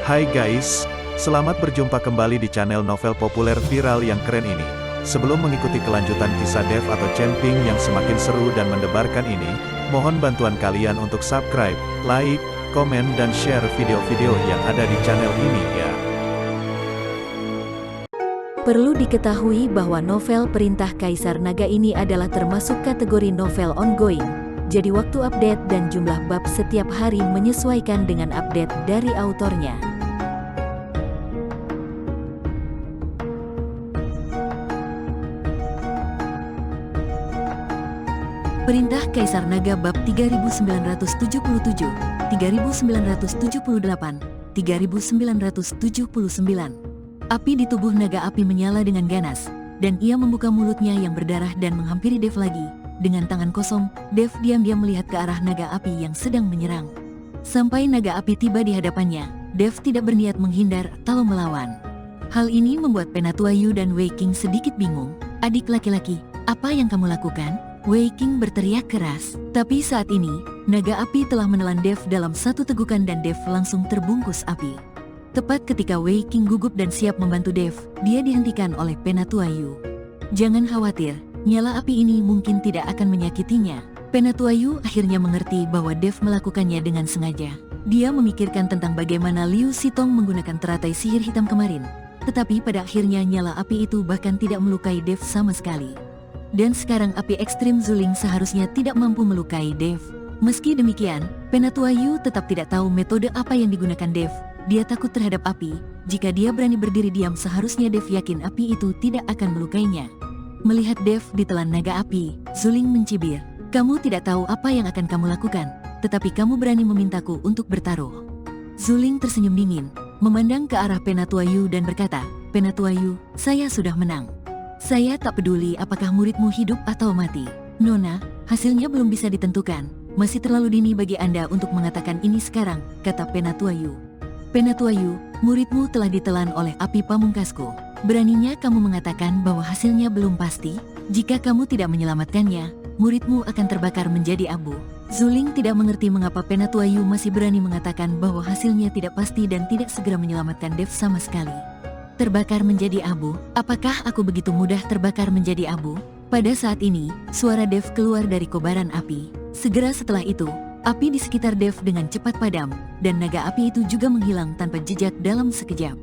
Hai guys, selamat berjumpa kembali di channel novel populer viral yang keren ini. Sebelum mengikuti kelanjutan kisah Dev atau Camping yang semakin seru dan mendebarkan ini, mohon bantuan kalian untuk subscribe, like, komen dan share video-video yang ada di channel ini ya. Perlu diketahui bahwa novel Perintah Kaisar Naga ini adalah termasuk kategori novel ongoing. Jadi waktu update dan jumlah bab setiap hari menyesuaikan dengan update dari autornya. Perintah Kaisar Naga bab 3977, 3978, 3979. Api di tubuh naga api menyala dengan ganas, dan ia membuka mulutnya yang berdarah dan menghampiri Dev lagi. Dengan tangan kosong, Dev diam-diam melihat ke arah naga api yang sedang menyerang. Sampai naga api tiba di hadapannya, Dev tidak berniat menghindar atau melawan. Hal ini membuat Penatua Yu dan Wei Qing sedikit bingung. "Adik laki-laki, apa yang kamu lakukan?" Wei Qing berteriak keras. Tapi saat ini, naga api telah menelan Dev dalam satu tegukan dan Dev langsung terbungkus api. Tepat ketika Wei Qing gugup dan siap membantu Dev, dia dihentikan oleh Penatua Yu. "Jangan khawatir, nyala api ini mungkin tidak akan menyakitinya." Penatua Yu akhirnya mengerti bahwa Dev melakukannya dengan sengaja. Dia memikirkan tentang bagaimana Liu Sitong menggunakan teratai sihir hitam kemarin. Tetapi pada akhirnya nyala api itu bahkan tidak melukai Dev sama sekali. Dan sekarang api ekstrim Zuling seharusnya tidak mampu melukai Dev. Meski demikian, Penatua Yu tetap tidak tahu metode apa yang digunakan Dev. Dia takut terhadap api. Jika dia berani berdiri diam, seharusnya Dev yakin api itu tidak akan melukainya. Melihat Dev ditelan naga api, Zuling mencibir. "Kamu tidak tahu apa yang akan kamu lakukan, tetapi kamu berani memintaku untuk bertaruh." Zuling tersenyum dingin, memandang ke arah Penatua Yu dan berkata, "Penatua Yu, saya sudah menang. Saya tak peduli apakah muridmu hidup atau mati. Nona, hasilnya belum bisa ditentukan. Masih terlalu dini bagi Anda untuk mengatakan ini sekarang," kata Penatua Yu. "Penatua Yu, muridmu telah ditelan oleh api pamungkasku. Beraninya kamu mengatakan bahwa hasilnya belum pasti? Jika kamu tidak menyelamatkannya, muridmu akan terbakar menjadi abu." Zuling tidak mengerti mengapa Penatua Yu masih berani mengatakan bahwa hasilnya tidak pasti dan tidak segera menyelamatkan Dev sama sekali. "Terbakar menjadi abu? Apakah aku begitu mudah terbakar menjadi abu?" Pada saat ini, suara Dev keluar dari kobaran api. Segera setelah itu, api di sekitar Dev dengan cepat padam, dan naga api itu juga menghilang tanpa jejak dalam sekejap.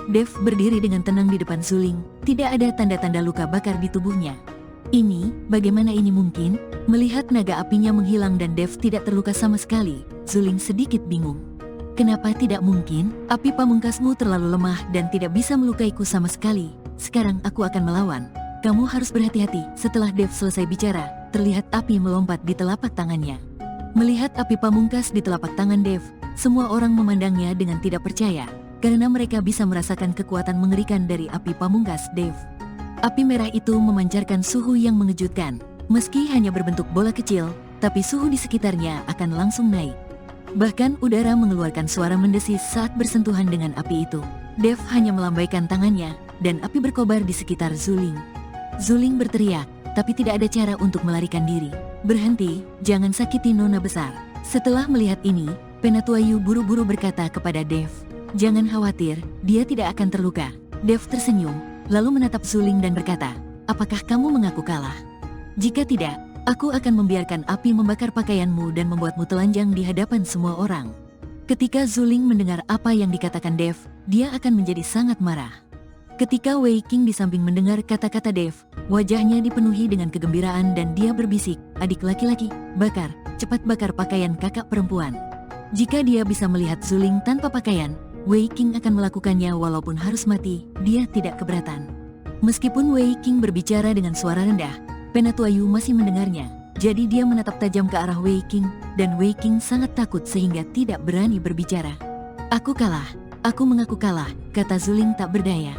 Dev berdiri dengan tenang di depan Zuling, tidak ada tanda-tanda luka bakar di tubuhnya. Bagaimana ini mungkin? Melihat naga apinya menghilang dan Dev tidak terluka sama sekali, Zuling sedikit bingung. "Kenapa tidak mungkin? Api pamungkasmu terlalu lemah dan tidak bisa melukaiku sama sekali. Sekarang aku akan melawan. Kamu harus berhati-hati." Setelah Dev selesai bicara, terlihat api melompat di telapak tangannya. Melihat api pamungkas di telapak tangan Dev, semua orang memandangnya dengan tidak percaya, karena mereka bisa merasakan kekuatan mengerikan dari api pamungkas Dev. Api merah itu memancarkan suhu yang mengejutkan. Meski hanya berbentuk bola kecil, tapi suhu di sekitarnya akan langsung naik. Bahkan udara mengeluarkan suara mendesis saat bersentuhan dengan api itu. Dev hanya melambaikan tangannya, dan api berkobar di sekitar Zuling. Zuling berteriak, tapi tidak ada cara untuk melarikan diri. "Berhenti, jangan sakiti Nona besar." Setelah melihat ini, Penatua Yu buru-buru berkata kepada Dev, "Jangan khawatir, dia tidak akan terluka." Dev tersenyum, lalu menatap Zuling dan berkata, "Apakah kamu mengaku kalah? Jika tidak, aku akan membiarkan api membakar pakaianmu dan membuatmu telanjang di hadapan semua orang." Ketika Zuling mendengar apa yang dikatakan Dev, dia akan menjadi sangat marah. Ketika Wei Qing di samping mendengar kata-kata Dev, wajahnya dipenuhi dengan kegembiraan dan dia berbisik, "Adik laki-laki, bakar, cepat bakar pakaian kakak perempuan." Jika dia bisa melihat Zuling tanpa pakaian, Wei Qing akan melakukannya walaupun harus mati, dia tidak keberatan. Meskipun Wei Qing berbicara dengan suara rendah, Penatua Yu masih mendengarnya. Jadi dia menatap tajam ke arah Wei Qing, dan Wei Qing sangat takut sehingga tidak berani berbicara. "Aku kalah, aku mengaku kalah," kata Zuling tak berdaya.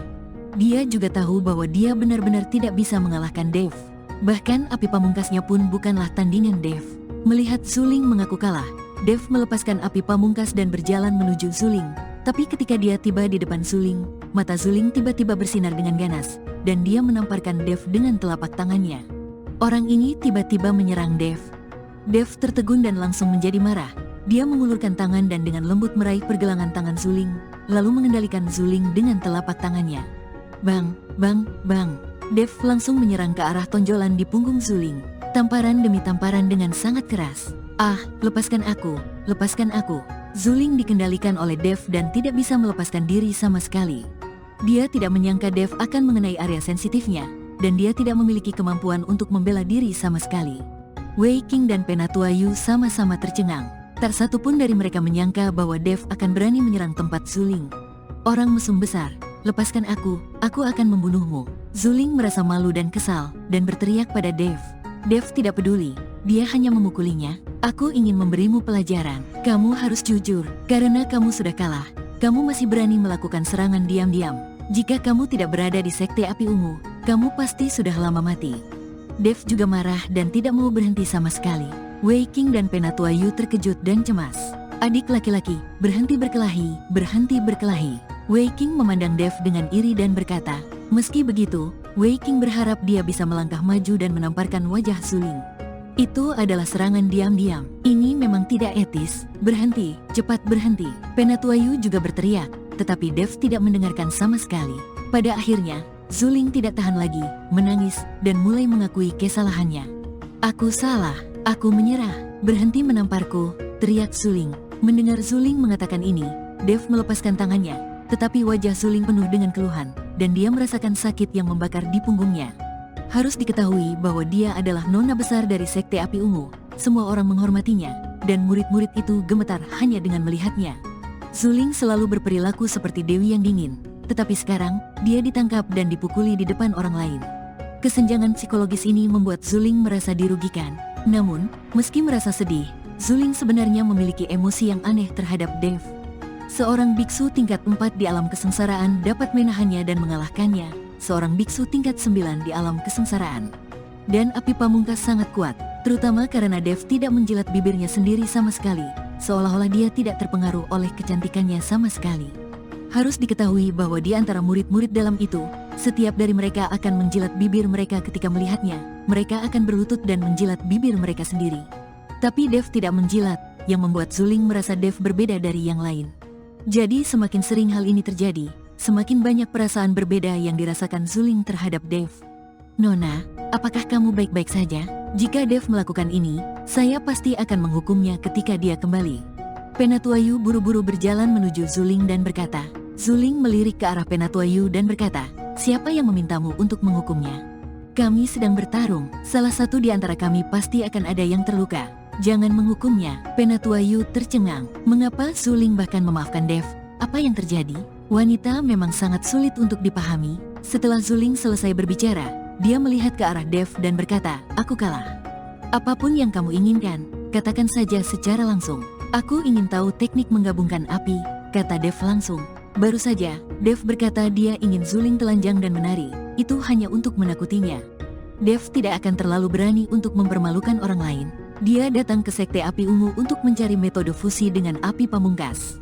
Dia juga tahu bahwa dia benar-benar tidak bisa mengalahkan Dev. Bahkan api pamungkasnya pun bukanlah tandingan Dev. Melihat Zuling mengaku kalah, Dev melepaskan api pamungkas dan berjalan menuju Zuling. Tapi ketika dia tiba di depan Zuling, mata Zuling tiba-tiba bersinar dengan ganas, dan dia menamparkan Dev dengan telapak tangannya. Orang ini tiba-tiba menyerang Dev. Dev tertegun dan langsung menjadi marah. Dia mengulurkan tangan dan dengan lembut meraih pergelangan tangan Zuling. lalu mengendalikan Zuling dengan telapak tangannya. Bang, bang, bang. Dev langsung menyerang ke arah tonjolan di punggung Zuling. Tamparan demi tamparan dengan sangat keras. Ah, lepaskan aku, lepaskan aku. Zuling dikendalikan oleh Dev dan tidak bisa melepaskan diri sama sekali. Dia tidak menyangka Dev akan mengenai area sensitifnya, dan dia tidak memiliki kemampuan untuk membela diri sama sekali. Wei Qing dan Penatua Yu sama-sama tercengang. Tak satu pun dari mereka menyangka bahwa Dev akan berani menyerang tempat Zuling. Orang mesum besar, lepaskan aku akan membunuhmu. Zuling merasa malu dan kesal, dan berteriak pada Dev. Dev tidak peduli, dia hanya memukulinya. Aku ingin memberimu pelajaran. Kamu harus jujur, karena kamu sudah kalah. Kamu masih berani melakukan serangan diam-diam. Jika kamu tidak berada di Sekte Api Ungu, kamu pasti sudah lama mati. Dev juga marah dan tidak mau berhenti sama sekali. Wei Qing dan Penatua Yu terkejut dan cemas. Adik laki-laki, berhenti berkelahi, berhenti berkelahi. Wei Qing memandang Dev dengan iri dan berkata, meski begitu, Wei Qing berharap dia bisa melangkah maju dan menamparkan wajah Zuling. Itu adalah serangan diam-diam. Ini memang tidak etis. Berhenti, cepat berhenti. Penatua Yu juga berteriak, tetapi Dev tidak mendengarkan sama sekali. Pada akhirnya, Zuling tidak tahan lagi, menangis, dan mulai mengakui kesalahannya. Aku salah, aku menyerah. Berhenti menamparku, teriak Zuling. Mendengar Zuling mengatakan ini, Dev melepaskan tangannya, tetapi wajah Zuling penuh dengan keluhan, dan dia merasakan sakit yang membakar di punggungnya. Harus diketahui bahwa dia adalah nona besar dari Sekte Api Ungu. Semua orang menghormatinya, dan murid-murid itu gemetar hanya dengan melihatnya. Zuling selalu berperilaku seperti dewi yang dingin, tetapi sekarang, dia ditangkap dan dipukuli di depan orang lain. Kesenjangan psikologis ini membuat Zuling merasa dirugikan. Namun, meski merasa sedih, Zuling sebenarnya memiliki emosi yang aneh terhadap Dev. Seorang biksu tingkat 4 di alam kesengsaraan dapat menahannya dan mengalahkannya. Seorang biksu tingkat 9 di alam kesengsaraan. Dan api pamungkas sangat kuat, terutama karena Dev tidak menjilat bibirnya sendiri sama sekali, seolah-olah dia tidak terpengaruh oleh kecantikannya sama sekali. Harus diketahui bahwa di antara murid-murid dalam itu, setiap dari mereka akan menjilat bibir mereka ketika melihatnya. Mereka akan berlutut dan menjilat bibir mereka sendiri. Tapi Dev tidak menjilat, yang membuat Zuling merasa Dev berbeda dari yang lain. Jadi semakin sering hal ini terjadi, semakin banyak perasaan berbeda yang dirasakan Zuling terhadap Dev. Nona, apakah kamu baik-baik saja? Jika Dev melakukan ini, saya pasti akan menghukumnya ketika dia kembali. Penatua Yu buru-buru berjalan menuju Zuling dan berkata. Zuling melirik ke arah Penatua Yu dan berkata, siapa yang memintamu untuk menghukumnya? Kami sedang bertarung, salah satu di antara kami pasti akan ada yang terluka. Jangan menghukumnya. Penatua Yu tercengang. Mengapa Zuling bahkan memaafkan Dev? Apa yang terjadi? Wanita memang sangat sulit untuk dipahami. Setelah Zuling selesai berbicara, dia melihat ke arah Dev dan berkata, aku kalah. Apapun yang kamu inginkan, katakan saja secara langsung. Aku ingin tahu teknik menggabungkan api, kata Dev langsung. Baru saja, Dev berkata dia ingin Zuling telanjang dan menari. Itu hanya untuk menakutinya. Dev tidak akan terlalu berani untuk mempermalukan orang lain. Dia datang ke Sekte Api Ungu untuk mencari metode fusi dengan api pamungkas.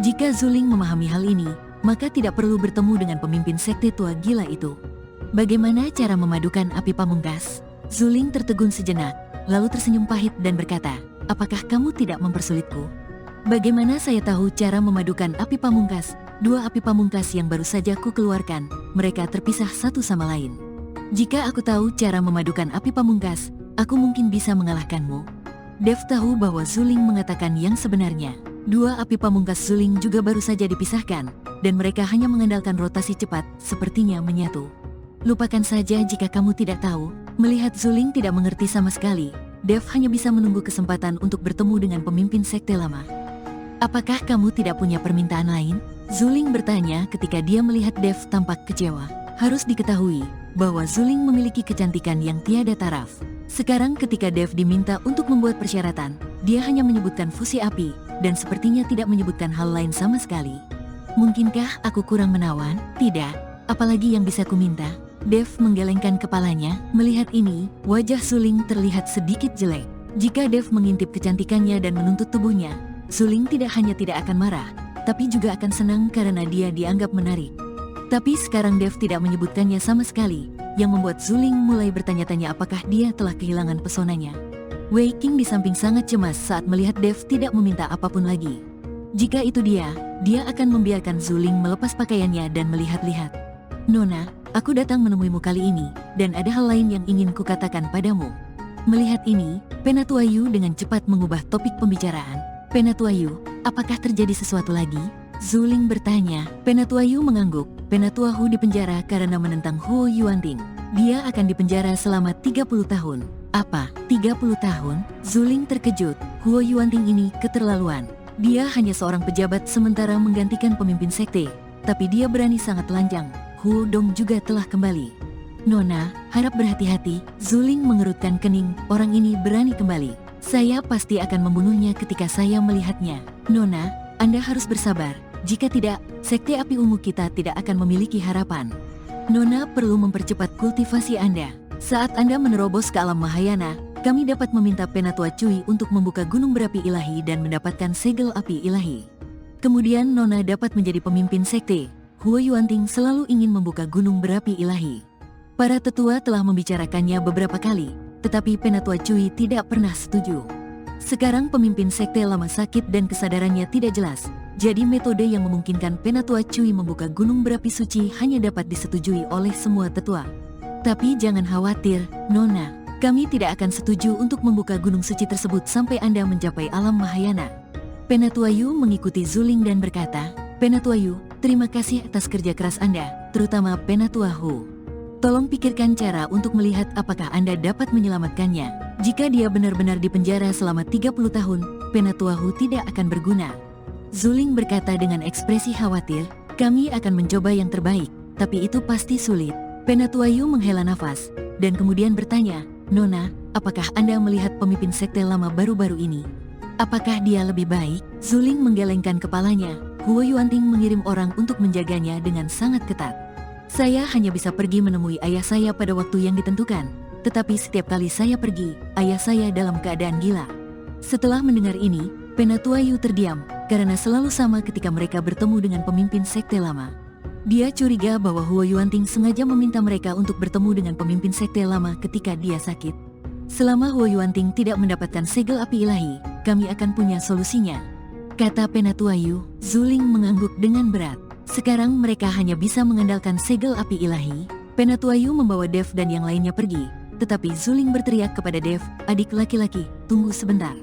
Jika Zuling memahami hal ini, maka tidak perlu bertemu dengan pemimpin sekte tua gila itu. Bagaimana cara memadukan api pamungkas? Zuling tertegun sejenak, lalu tersenyum pahit dan berkata, apakah kamu tidak mempersulitku? Bagaimana saya tahu cara memadukan api pamungkas? Dua api pamungkas yang baru saja ku keluarkan, mereka terpisah satu sama lain. Jika aku tahu cara memadukan api pamungkas, aku mungkin bisa mengalahkanmu. Dev tahu bahwa Zuling mengatakan yang sebenarnya. Dua api pamungkas Zuling juga baru saja dipisahkan, dan mereka hanya mengandalkan rotasi cepat, sepertinya menyatu. Lupakan saja jika kamu tidak tahu. Melihat Zuling tidak mengerti sama sekali, Dev hanya bisa menunggu kesempatan untuk bertemu dengan pemimpin sekte lama. Apakah kamu tidak punya permintaan lain? Zuling bertanya ketika dia melihat Dev tampak kecewa. Harus diketahui bahwa Zuling memiliki kecantikan yang tiada taraf. Sekarang ketika Dev diminta untuk membuat persyaratan, dia hanya menyebutkan fusi api, dan sepertinya tidak menyebutkan hal lain sama sekali. Mungkinkah aku kurang menawan? Tidak, apalagi yang bisa kuminta? Dev menggelengkan kepalanya. Melihat ini, wajah Zuling terlihat sedikit jelek. Jika Dev mengintip kecantikannya dan menuntut tubuhnya, Zuling tidak hanya tidak akan marah, tapi juga akan senang karena dia dianggap menarik. Tapi sekarang Dev tidak menyebutkannya sama sekali, yang membuat Zuling mulai bertanya-tanya apakah dia telah kehilangan pesonanya. Wei Qing di samping sangat cemas saat melihat Dev tidak meminta apapun lagi. Jika itu dia akan membiarkan Zuling melepas pakaiannya dan melihat-lihat. Nona, aku datang menemuimu kali ini, dan ada hal lain yang ingin kukatakan padamu. Melihat ini, Penatua Yu dengan cepat mengubah topik pembicaraan. Penatua Yu, apakah terjadi sesuatu lagi? Zuling bertanya. Penatua Yu mengangguk. Penatua Hu dipenjara karena menentang Huo Yuanting. Dia akan dipenjara selama 30 tahun. Apa? 30 tahun? Zuling terkejut. Huo Yuanting ini keterlaluan. Dia hanya seorang pejabat sementara menggantikan pemimpin sekte. Tapi dia berani sangat telanjang. Huo Dong juga telah kembali. Nona, harap berhati-hati. Zuling mengerutkan kening. Orang ini berani kembali. Saya pasti akan membunuhnya ketika saya melihatnya. Nona, Anda harus bersabar. Jika tidak, sekte api ungu kita tidak akan memiliki harapan. Nona perlu mempercepat kultivasi Anda. Saat Anda menerobos ke alam Mahayana, kami dapat meminta Penatua Cui untuk membuka gunung berapi ilahi dan mendapatkan segel api ilahi. Kemudian Nona dapat menjadi pemimpin sekte. Huo Yuanting selalu ingin membuka gunung berapi ilahi. Para tetua telah membicarakannya beberapa kali, tetapi Penatua Cui tidak pernah setuju. Sekarang pemimpin sekte lama sakit dan kesadarannya tidak jelas. Jadi metode yang memungkinkan Penatua Cui membuka gunung berapi suci hanya dapat disetujui oleh semua tetua. Tapi jangan khawatir, Nona. Kami tidak akan setuju untuk membuka gunung suci tersebut sampai Anda mencapai alam Mahayana. Penatua Yu mengikuti Zuling dan berkata, Penatua Yu, terima kasih atas kerja keras Anda, terutama Penatua Hu. Tolong pikirkan cara untuk melihat apakah Anda dapat menyelamatkannya. Jika dia benar-benar dipenjara selama 30 tahun, Penatua Hu tidak akan berguna. Zuling berkata dengan ekspresi khawatir, kami akan mencoba yang terbaik, tapi itu pasti sulit. Penatua Yu menghela nafas, dan kemudian bertanya, Nona, apakah Anda melihat pemimpin sekte lama baru-baru ini? Apakah dia lebih baik? Zuling menggelengkan kepalanya. Huo Yuanting mengirim orang untuk menjaganya dengan sangat ketat. Saya hanya bisa pergi menemui ayah saya pada waktu yang ditentukan, tetapi setiap kali saya pergi, ayah saya dalam keadaan gila. Setelah mendengar ini, Penatua Yu terdiam, karena selalu sama ketika mereka bertemu dengan pemimpin sekte lama. Dia curiga bahwa Huo Yuanting sengaja meminta mereka untuk bertemu dengan pemimpin sekte lama ketika dia sakit. Selama Huo Yuanting tidak mendapatkan segel api ilahi, kami akan punya solusinya, kata Penatua Yu. Zuling mengangguk dengan berat. Sekarang mereka hanya bisa mengandalkan segel api ilahi. Penatua Yu membawa Dev dan yang lainnya pergi, tetapi Zuling berteriak kepada Dev, adik laki-laki, tunggu sebentar.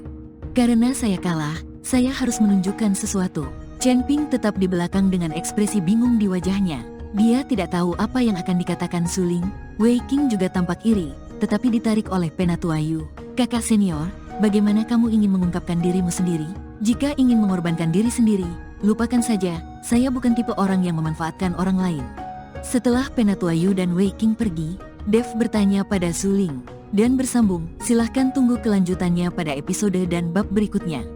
Karena saya kalah, saya harus menunjukkan sesuatu. Chen Ping tetap di belakang dengan ekspresi bingung di wajahnya. Dia tidak tahu apa yang akan dikatakan Zuling. Wei Qing juga tampak iri, tetapi ditarik oleh Penatua Yu. Kakak senior, bagaimana kamu ingin mengungkapkan dirimu sendiri? Jika ingin mengorbankan diri sendiri, lupakan saja, saya bukan tipe orang yang memanfaatkan orang lain. Setelah Penatua Yu dan Wei Qing pergi, Dev bertanya pada Zuling dan bersambung, silahkan tunggu kelanjutannya pada episode dan bab berikutnya.